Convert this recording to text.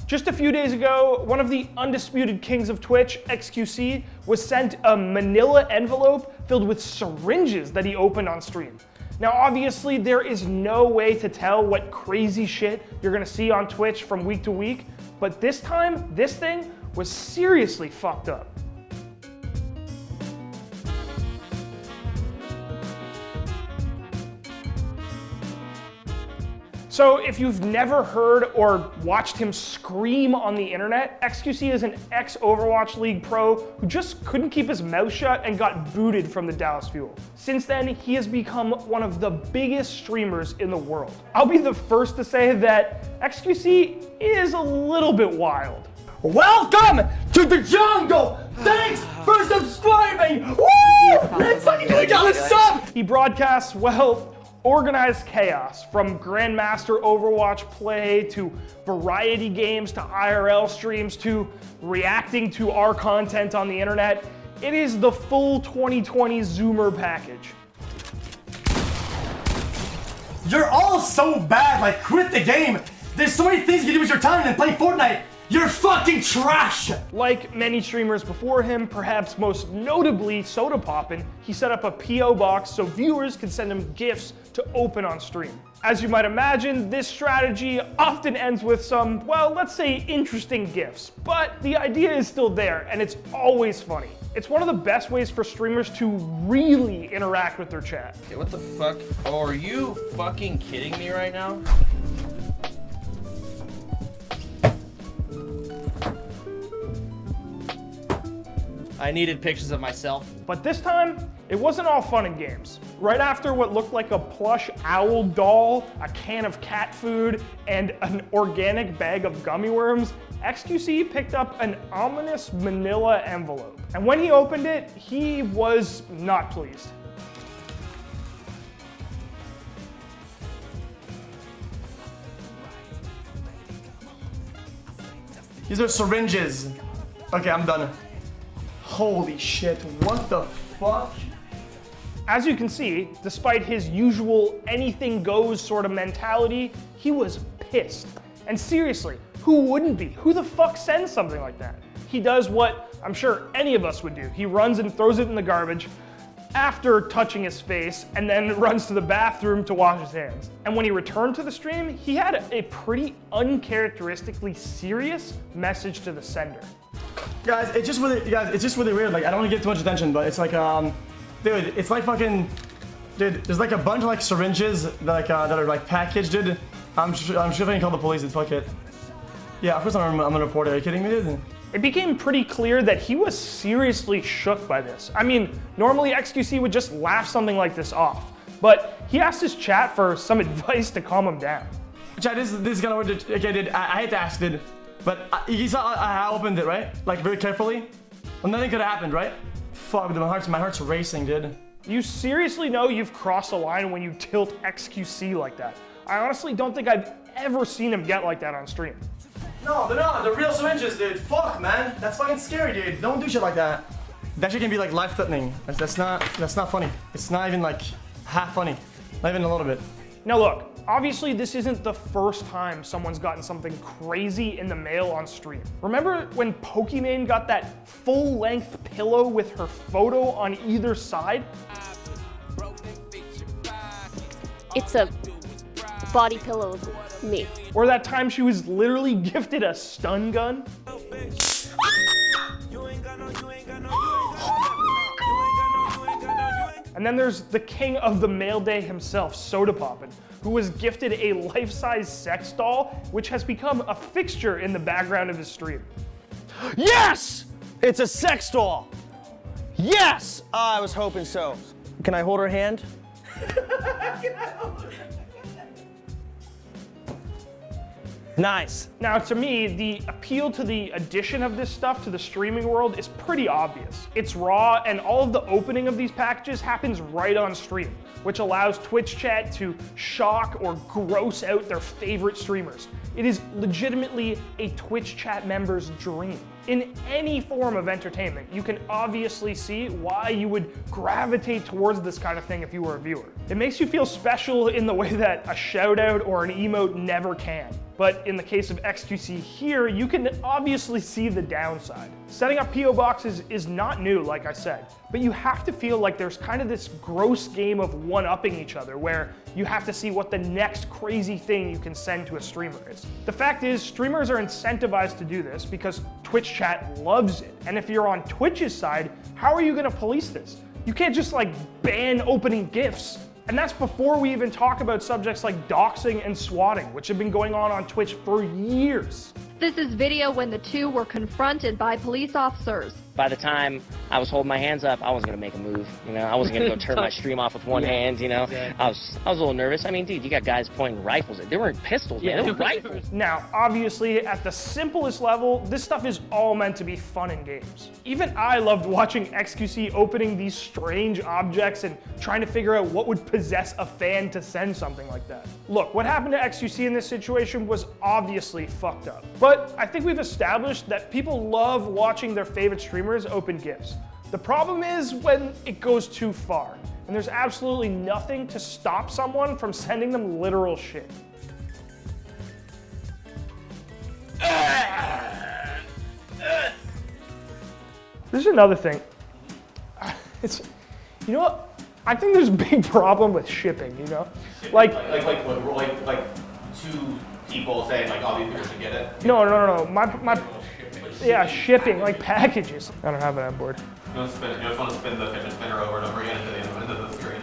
Just a few days ago, one of the undisputed kings of Twitch, xQc, was sent a manila envelope filled with syringes that he opened on stream. Now obviously there is no way to tell what crazy shit you're gonna see on Twitch from week to week, but this time, this thing was seriously fucked up. So if you've never heard or watched him scream on the internet, xQc is an ex-Overwatch League pro who just couldn't keep his mouth shut and got booted from the Dallas Fuel. Since then, he has become one of the biggest streamers in the world. I'll be the first to say that xQc is a little bit wild. Welcome to the jungle! Thanks for subscribing! Woo! Let's fucking do it, what's up? He broadcasts, well, organized chaos, from Grandmaster Overwatch play to variety games to IRL streams to reacting to our content on the internet. It is the full 2020 Zoomer package. You're all so bad, like quit the game. There's so many things you can do with your time than play Fortnite. You're fucking trash! Like many streamers before him, perhaps most notably Soda Poppin', he set up a P.O. box so viewers could send him gifts to open on stream. As you might imagine, this strategy often ends with some, well, let's say interesting gifts, but the idea is still there and it's always funny. It's one of the best ways for streamers to really interact with their chat. Okay, what the fuck? Oh, are you fucking kidding me right now? I needed pictures of myself. But this time, it wasn't all fun and games. Right after what looked like a plush owl doll, a can of cat food, and an organic bag of gummy worms, xQc picked up an ominous manila envelope. And when he opened it, he was not pleased. These are syringes. Okay, I'm done. Holy shit, what the fuck? As you can see, despite his usual anything goes sort of mentality, he was pissed. And seriously, who wouldn't be? Who the fuck sends something like that? He does what I'm sure any of us would do. He runs and throws it in the garbage after touching his face and then runs to the bathroom to wash his hands. And when he returned to the stream, he had a pretty uncharacteristically serious message to the sender. Guys, it's just really weird. Like, I don't want to get too much attention, but it's like, dude, it's like fucking, dude, there's like a bunch of like syringes that are like packaged, dude. I'm sure if I can call the police, it's fuck it. Yeah, of course I'm gonna report it. Are you kidding me, dude? It became pretty clear that he was seriously shook by this. I mean, normally xQc would just laugh something like this off, but he asked his chat for some advice to calm him down. Chat, this is kind of weird. Okay, dude, I hate to ask, dude, but you saw I opened it, right? Like very carefully. Well, nothing could have happened, right? Fuck, dude, my heart's racing, dude. You seriously know you've crossed a line when you tilt xQc like that. I honestly don't think I've ever seen him get like that on stream. No, they're not. They're real syringes, dude. Fuck, man. That's fucking scary, dude. Don't do shit like that. That shit can be like life-threatening. That's not funny. It's not even like half funny. Not even a little bit. Now look, obviously this isn't the first time someone's gotten something crazy in the mail on stream. Remember when Pokimane got that full-length pillow with her photo on either side? It's a body pillow of me. Or that time she was literally gifted a stun gun? And then there's the king of the mail day himself, Soda Poppin', who was gifted a life-size sex doll, which has become a fixture in the background of his stream. Yes! It's a sex doll! Yes! I was hoping so. Can I hold her hand? Nice. Now to me, the appeal to the addition of this stuff to the streaming world is pretty obvious. It's raw and all of the opening of these packages happens right on stream, which allows Twitch chat to shock or gross out their favorite streamers. It is legitimately a Twitch chat member's dream. In any form of entertainment, you can obviously see why you would gravitate towards this kind of thing if you were a viewer. It makes you feel special in the way that a shout out or an emote never can. But in the case of xQc here, you can obviously see the downside. Setting up PO boxes is not new, like I said, but you have to feel like there's kind of this gross game of one-upping each other where you have to see what the next crazy thing you can send to a streamer is. The fact is, streamers are incentivized to do this because Twitch chat loves it. And if you're on Twitch's side, how are you gonna police this? You can't just like ban opening GIFs. And that's before we even talk about subjects like doxing and swatting, which have been going on Twitch for years. This is video when the two were confronted by police officers. By the time I was holding my hands up, I wasn't gonna make a move. You know, I wasn't gonna go turn my stream off with one hand. You know, exactly. I was a little nervous. I mean, dude, you got guys pointing rifles. They weren't pistols, man. They were rifles. Now, obviously, at the simplest level, this stuff is all meant to be fun in games. Even I loved watching xQc opening these strange objects and trying to figure out what would possess a fan to send something like that. Look, what happened to xQc in this situation was obviously fucked up. But I think we've established that people love watching their favorite streamers open gifts. The problem is when it goes too far, and there's absolutely nothing to stop someone from sending them literal shit. There's another thing. You know what? I think there's a big problem with shipping, you know? Like two people saying like, oh, these people should get it? No. Yeah, shipping, like packages. I don't have it on board. You just want to spin the fidget spinner over and over again into the screen.